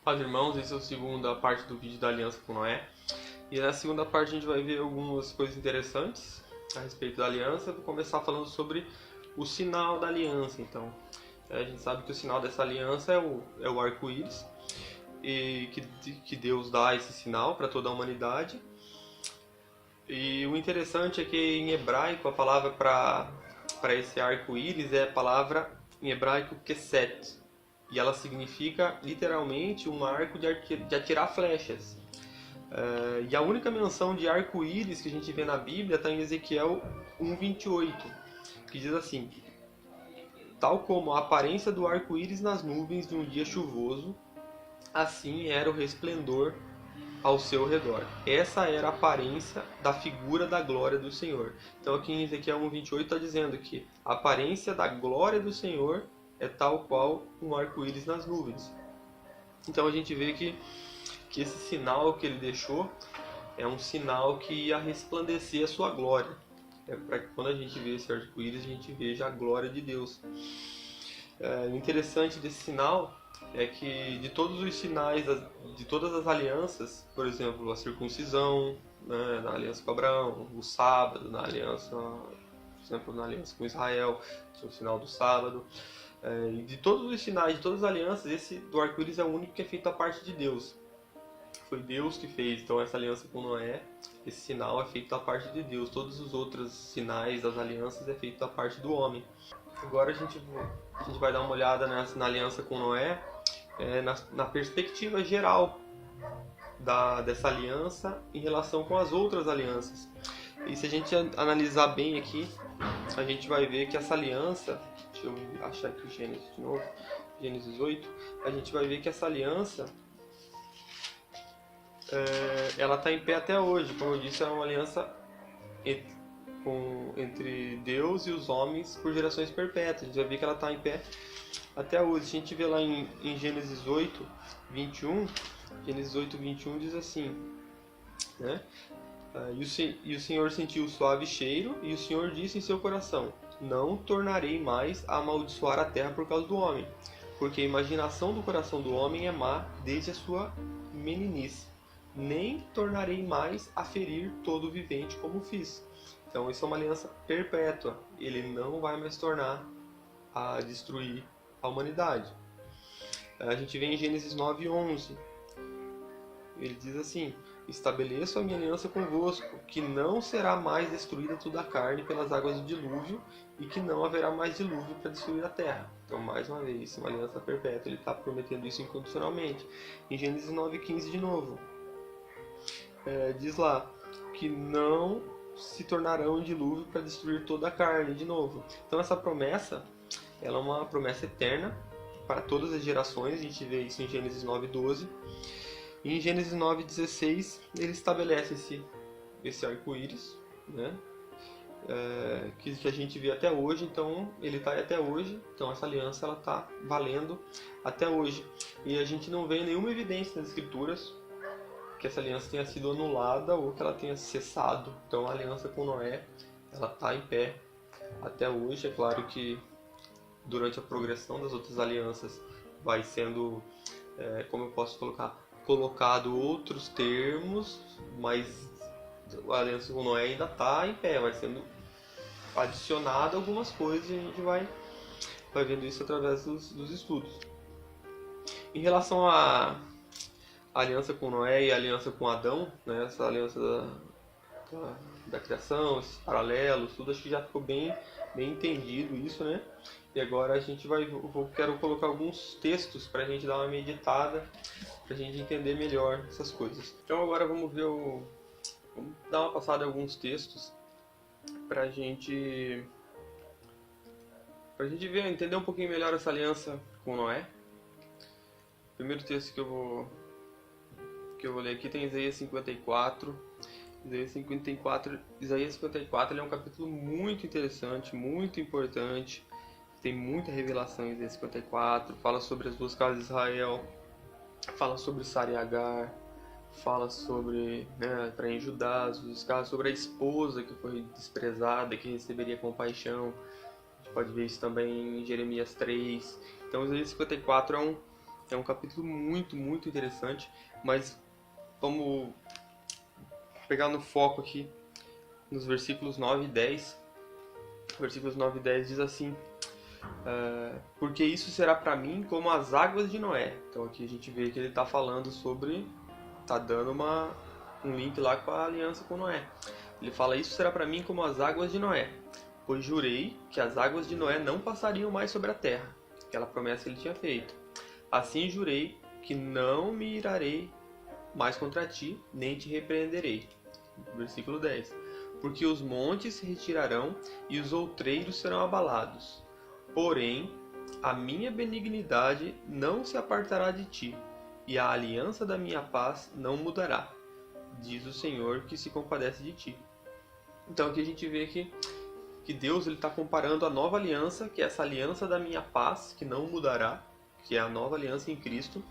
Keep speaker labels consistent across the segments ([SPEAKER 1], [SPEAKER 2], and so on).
[SPEAKER 1] Paz, irmãos, esse é a segunda parte do vídeo da aliança com Noé. E na segunda parte a gente vai ver algumas coisas interessantes a respeito da aliança. Eu vou começar falando sobre o sinal da aliança. Então, a gente sabe que o sinal dessa aliança é o arco-íris, e que Deus dá esse sinal para toda a humanidade. E o interessante é que em hebraico a palavra para esse arco-íris é a palavra em hebraico keset. E ela significa literalmente um arco de atirar flechas. E a única menção de arco-íris que a gente vê na Bíblia está em Ezequiel 1:28, que diz assim: tal como a aparência do arco-íris nas nuvens de um dia chuvoso, assim era o resplendor ao seu redor. Essa era a aparência da figura da glória do Senhor. Então aqui em Ezequiel 1:28 está dizendo que a aparência da glória do Senhor é tal qual um arco-íris nas nuvens. Então a gente vê que esse sinal que ele deixou é um sinal que ia resplandecer a sua glória. É para que quando a gente vê esse arco-íris, a gente veja a glória de Deus. O interessante desse sinal é que de todos os sinais, de todas as alianças, por exemplo, a circuncisão, né, na aliança com Abraão, o sábado, na aliança, por exemplo, na aliança com Israel, o sinal do sábado. E de todos os sinais, de todas as alianças, esse do arco-íris é o único que é feito da parte de Deus. Foi Deus que fez, então essa aliança com Noé, esse sinal é feito da parte de Deus. Todos os outros sinais das alianças é feito da parte do homem. Agora a gente vai dar uma olhada na aliança com Noé, na perspectiva geral dessa aliança em relação com as outras alianças. E se a gente analisar bem aqui, a gente vai ver que essa aliança, deixa eu achar aqui o Gênesis de novo, Gênesis 8, a gente vai ver que essa aliança ela está em pé até hoje. Como eu disse, é uma aliança entre Deus e os homens por gerações perpétuas. A gente vai ver que ela está em pé até hoje. Se a gente vê lá em Gênesis 8:21, Gênesis 8:21 diz assim, né? E o Senhor sentiu o suave cheiro, e o Senhor disse em seu coração: não tornarei mais a amaldiçoar a terra por causa do homem, porque a imaginação do coração do homem é má desde a sua meninice. Nem tornarei mais a ferir todo vivente como fiz. Então isso é uma aliança perpétua. Ele não vai mais tornar a destruir a humanidade. A gente vê em Gênesis 9:11. Ele diz assim: estabeleço a minha aliança convosco, que não será mais destruída toda a carne pelas águas do dilúvio, e que não haverá mais dilúvio para destruir a terra. Então, mais uma vez, uma aliança perpétua. Ele está prometendo isso incondicionalmente. Em Gênesis 9:15 de novo, diz lá que não se tornarão um dilúvio para destruir toda a carne de novo. Então essa promessa, ela é uma promessa eterna para todas as gerações. A gente vê isso em Gênesis 9:12. E em Gênesis 9:16 ele estabelece esse arco-íris, né? Que a gente vê até hoje. Então ele está até hoje. Então essa aliança ela está valendo até hoje. E a gente não vê nenhuma evidência nas escrituras que essa aliança tenha sido anulada ou que ela tenha cessado. Então a aliança com Noé, ela está em pé até hoje. É claro que durante a progressão das outras alianças vai sendo, como eu posso colocar, colocado outros termos, mas a aliança com Noé ainda está em pé, vai sendo adicionado algumas coisas e a gente vai vendo isso através dos estudos. Em relação a aliança com Noé e a aliança com Adão, né, essa aliança da criação, esses paralelos, tudo, acho que já ficou bem entendido isso, né? E agora a gente quero colocar alguns textos para a gente dar uma meditada, para a gente entender melhor essas coisas. Então agora vamos dar uma passada em alguns textos para a gente ver, entender um pouquinho melhor essa aliança com Noé. O primeiro texto que eu vou ler aqui tem Isaías 54. Isaías 54 ele é um capítulo muito interessante, muito importante. Tem muita revelação em Isaías 54. Fala sobre as duas casas de Israel, fala sobre Sara e Agar, fala sobre, para em Judá, as duas casas, sobre a esposa que foi desprezada, que receberia compaixão. A gente pode ver isso também em Jeremias 3. Então Isaías 54 É um capítulo muito, muito interessante, mas vamos pegar no foco aqui nos versículos 9 e 10. Versículos 9 e 10 diz assim: porque isso será para mim como as águas de Noé. Então aqui a gente vê que ele está falando sobre, está dando um link lá com a aliança com Noé. Ele fala: isso será para mim como as águas de Noé, pois jurei que as águas de Noé não passariam mais sobre a terra. Aquela promessa que ele tinha feito. Assim jurei que não me irarei mais contra ti, nem te repreenderei. Versículo 10. Porque os montes se retirarão e os outreiros serão abalados. Porém, a minha benignidade não se apartará de ti, e a aliança da minha paz não mudará, diz o Senhor que se compadece de ti. Então aqui a gente vê que Deus está comparando a nova aliança, que é essa aliança da minha paz, que não mudará, que é a nova aliança em Cristo.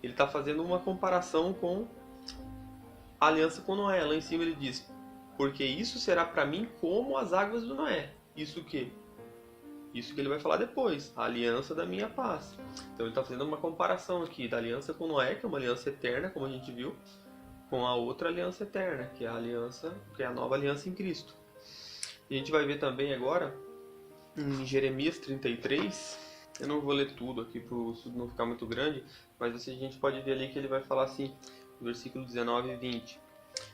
[SPEAKER 1] Ele está fazendo uma comparação com a aliança com Noé. Lá em cima ele diz: porque isso será para mim como as águas do Noé. Isso que ele vai falar depois, a aliança da minha paz. Então ele está fazendo uma comparação aqui da aliança com Noé, que é uma aliança eterna, como a gente viu, com a outra aliança eterna, que é a nova aliança em Cristo. E a gente vai ver também agora em Jeremias 33. Eu não vou ler tudo aqui para o estudo não ficar muito grande, mas a gente pode ver ali que ele vai falar assim, no versículo 19 e 20.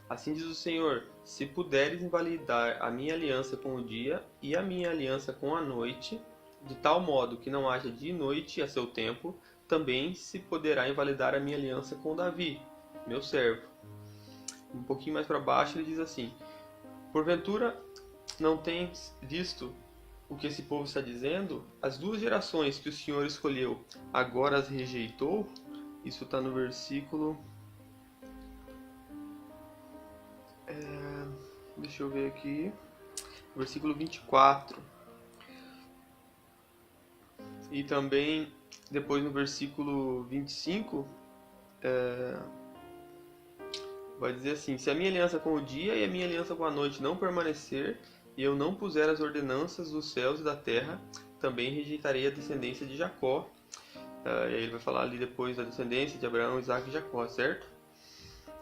[SPEAKER 1] Assim diz o Senhor: se puderes invalidar a minha aliança com o dia e a minha aliança com a noite, de tal modo que não haja dia e noite a seu tempo, também se poderá invalidar a minha aliança com Davi, meu servo. Um pouquinho mais para baixo ele diz assim: porventura não tens visto o que esse povo está dizendo? As 2 gerações que o Senhor escolheu agora as rejeitou? Isso está no versículo... deixa eu ver aqui. Versículo 24. E também, depois no versículo 25, vai dizer assim: se a minha aliança com o dia e a minha aliança com a noite não permanecer, e eu não puser as ordenanças dos céus e da terra, também rejeitarei a descendência de Jacó. E aí ele vai falar ali depois da descendência de Abraão, Isaac e Jacó, certo?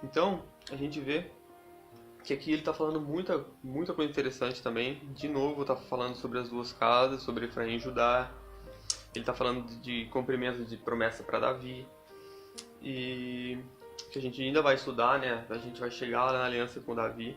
[SPEAKER 1] Então, a gente vê que aqui ele está falando muita coisa interessante também. De novo, está falando sobre as 2 casas, sobre Efraim e Judá. Ele está falando de cumprimento de promessa para Davi. E que a gente ainda vai estudar, né? A gente vai chegar lá na aliança com Davi.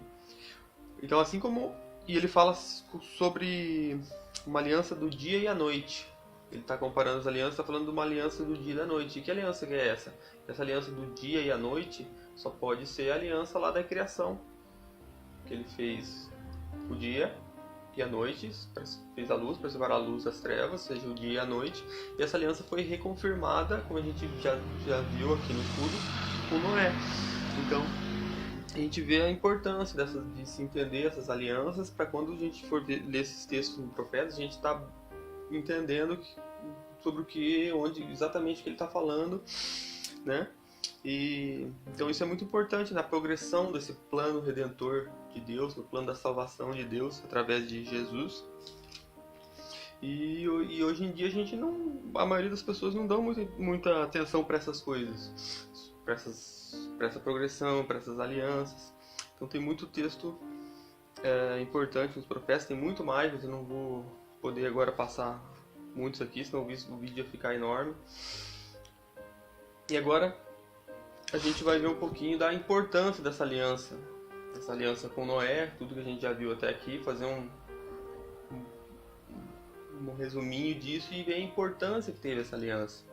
[SPEAKER 1] Então, assim como... E ele fala sobre uma aliança do dia e a noite. Ele está comparando as alianças, está falando de uma aliança do dia e da noite. E que aliança que é essa? Essa aliança do dia e a noite só pode ser a aliança lá da criação. Que ele fez o dia e a noite, fez a luz para separar a luz das trevas, seja o dia e a noite. E essa aliança foi reconfirmada, como a gente já viu aqui no estudo, com Noé. Então, a gente vê a importância de se entender essas alianças, para quando a gente for ler esses textos no profeta, a gente está entendendo sobre onde exatamente que ele está falando, né? E então isso é muito importante na progressão desse plano redentor de Deus, no plano da salvação de Deus através de Jesus. E hoje em dia a maioria das pessoas não dão muita atenção para essas coisas, para essa progressão, para essas alianças. Então tem muito texto importante nos profetas, tem muito mais, mas eu não vou poder agora passar muitos aqui, senão o vídeo ia ficar enorme. E agora a gente vai ver um pouquinho da importância dessa aliança com Noé, tudo que a gente já viu até aqui, fazer um resuminho disso e ver a importância que teve essa aliança.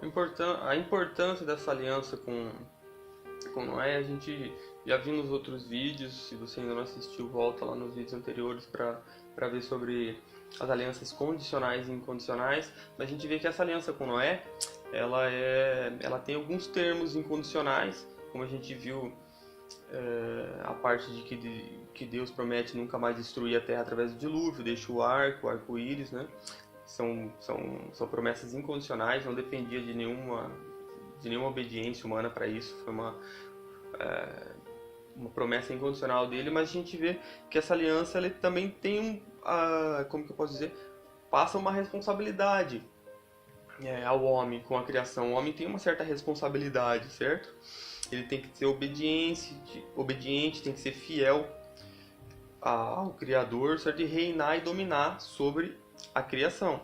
[SPEAKER 1] Então, a importância dessa aliança com Noé, a gente já viu nos outros vídeos. Se você ainda não assistiu, volta lá nos vídeos anteriores para ver sobre as alianças condicionais e incondicionais. Mas a gente vê que essa aliança com Noé, ela tem alguns termos incondicionais, como a gente viu a parte de que Deus promete nunca mais destruir a terra através do dilúvio, deixa o arco-íris, né? São promessas incondicionais, não dependia de nenhuma obediência humana para isso, foi uma promessa incondicional dele. Mas a gente vê que essa aliança ela também tem como que eu posso dizer, passa uma responsabilidade. ao homem com a criação. O homem tem uma certa responsabilidade, certo? Ele tem que ser obediente, tem que ser fiel ao Criador, certo? E reinar e dominar sobre a criação.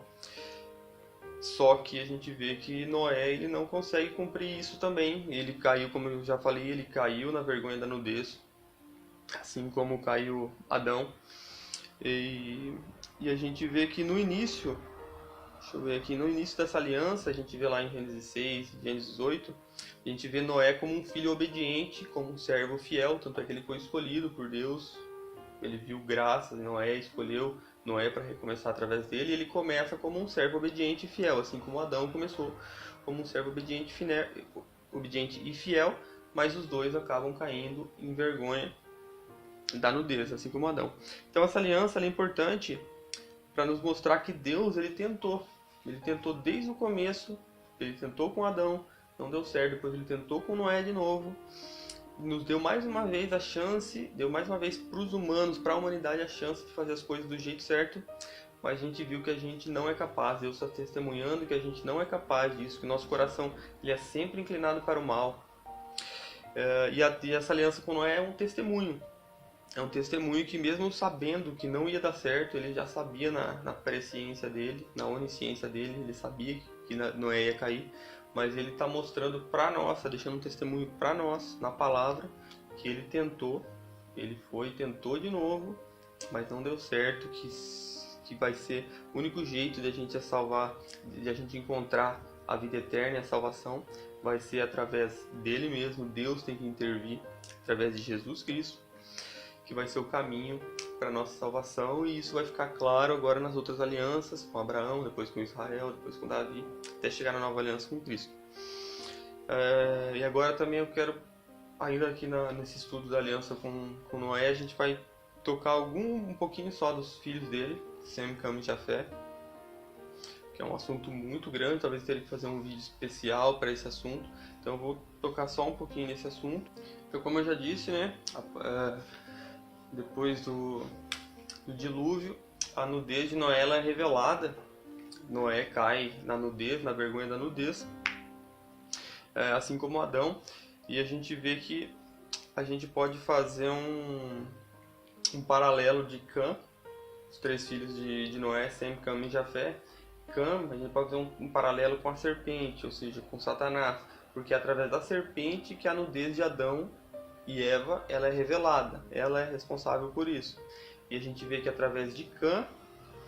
[SPEAKER 1] Só que a gente vê que Noé ele não consegue cumprir isso também. Ele caiu, como eu já falei, ele caiu na vergonha da nudez, assim como caiu Adão. E a gente vê que no início, deixa eu ver aqui, no início dessa aliança, a gente vê lá em Gênesis 6, Gênesis 8, a gente vê Noé como um filho obediente, como um servo fiel, tanto é que ele foi escolhido por Deus. Ele viu graça em Noé, escolheu Noé para recomeçar através dele, e ele começa como um servo obediente e fiel, assim como Adão começou como um servo obediente e fiel, mas os dois acabam caindo em vergonha da nudez, assim como Adão. Então essa aliança é importante para nos mostrar que Deus ele tentou desde o começo, ele tentou com Adão, não deu certo, depois ele tentou com Noé de novo, nos deu mais uma vez a chance, deu mais uma vez para os humanos, para a humanidade a chance de fazer as coisas do jeito certo, mas a gente viu que a gente não é capaz. Deus está testemunhando que a gente não é capaz disso, que o nosso coração ele é sempre inclinado para o mal. E essa aliança com Noé é um testemunho que mesmo sabendo que não ia dar certo, ele já sabia na presciência dele, na onisciência dele, ele sabia que Noé ia cair, mas ele está mostrando para nós, está deixando um testemunho para nós, na palavra, que ele tentou de novo, mas não deu certo, que vai ser o único jeito de a gente salvar, de a gente encontrar a vida eterna e a salvação, vai ser através dele mesmo. Deus tem que intervir através de Jesus Cristo, que vai ser o caminho para a nossa salvação, e isso vai ficar claro agora nas outras alianças, com Abraão, depois com Israel, depois com Davi, até chegar na nova aliança com Cristo. E agora também eu quero, ainda aqui nesse estudo da aliança com Noé, a gente vai tocar um pouquinho só dos filhos dele, Sem, Cam e Jafé, que é um assunto muito grande, talvez teria que fazer um vídeo especial para esse assunto, então eu vou tocar só um pouquinho nesse assunto. Então, como eu já disse, né, depois do dilúvio, a nudez de Noé ela é revelada. Noé cai na nudez, na vergonha da nudez, assim como Adão. E a gente vê que a gente pode fazer um paralelo de Cã, os três filhos de Noé, Sem, Cam e Jafé. Cã, a gente pode fazer um paralelo com a serpente, ou seja, com Satanás, porque é através da serpente que a nudez de Adão e Eva ela é revelada, ela é responsável por isso. E a gente vê que através de Cã,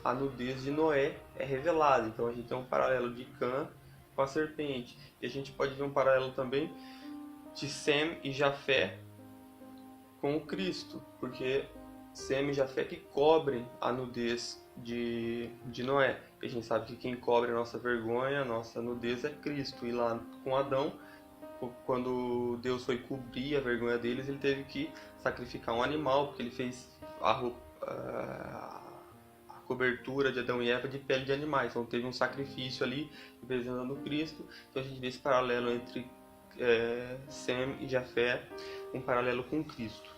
[SPEAKER 1] a nudez de Noé é revelada. Então a gente tem um paralelo de Cã com a serpente. E a gente pode ver um paralelo também de Sem e Jafé com o Cristo, porque Sem e Jafé que cobrem a nudez de Noé. E a gente sabe que quem cobre a nossa vergonha, a nossa nudez é Cristo. E lá com Adão, quando Deus foi cobrir a vergonha deles, ele teve que sacrificar um animal, porque ele fez a cobertura de Adão e Eva de pele de animais. Então teve um sacrifício ali, representando Cristo. Então a gente vê esse paralelo entre Sem e Jafé, um paralelo com Cristo.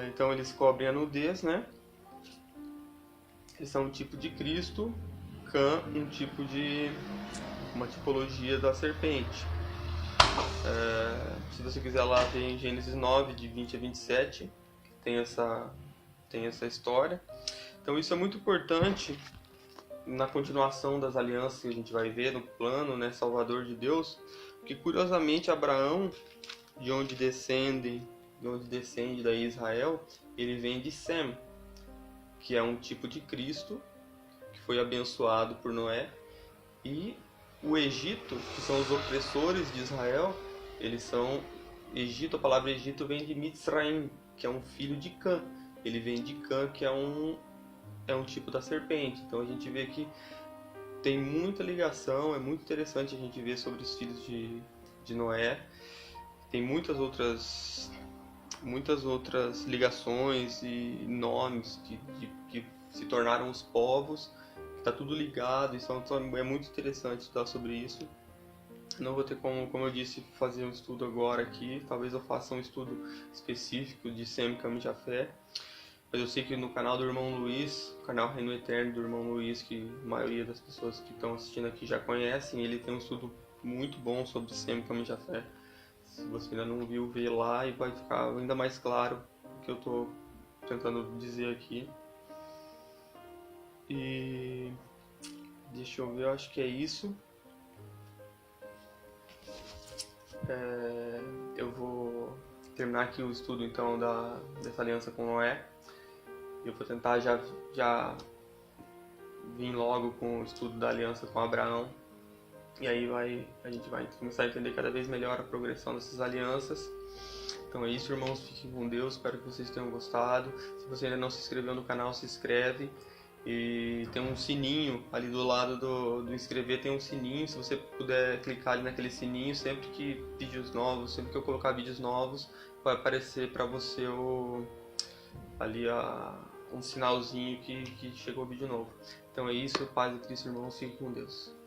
[SPEAKER 1] Então eles cobrem a nudez, né? Eles são um tipo de Cristo, Cã, uma tipologia da serpente. Se você quiser lá ver em Gênesis 9, de 20 a 27, tem essa história. Então isso é muito importante na continuação das alianças que a gente vai ver no plano, né, salvador de Deus, porque curiosamente Abraão, de onde descende daí Israel, ele vem de Sem, que é um tipo de Cristo que foi abençoado por Noé, e o Egito, que são os opressores de Israel, a palavra Egito vem de Mitzraim, que é um filho de Cã. Ele vem de Cã, que é um tipo da serpente. Então a gente vê que tem muita ligação, é muito interessante a gente ver sobre os filhos de Noé. Tem muitas outras ligações e nomes que se tornaram os povos. Está tudo ligado, é muito interessante estudar sobre isso. Não vou ter como eu disse, fazer um estudo agora aqui. Talvez eu faça um estudo específico de Sem, Cam e Jafé. Mas eu sei que no canal do Irmão Luiz, o canal Reino Eterno do Irmão Luiz, que a maioria das pessoas que estão assistindo aqui já conhecem, ele tem um estudo muito bom sobre Semi Caminho da Fé. Se você ainda não viu, vê lá e vai ficar ainda mais claro o que eu estou tentando dizer aqui. E deixa eu ver, eu acho que é isso. Eu vou terminar aqui o estudo então dessa aliança com Noé. Eu vou tentar já vir logo com o estudo da aliança com Abraão. E aí a gente vai começar a entender cada vez melhor a progressão dessas alianças. Então é isso, irmãos, fiquem com Deus, espero que vocês tenham gostado. Se você ainda não se inscreveu no canal, se inscreve. E tem um sininho ali do lado do inscrever, tem um sininho. Se você puder clicar ali naquele sininho, sempre que eu colocar vídeos novos, vai aparecer para você ali um sinalzinho que chegou o vídeo novo. Então é isso, paz e Cristo, irmãos, fiquem com Deus.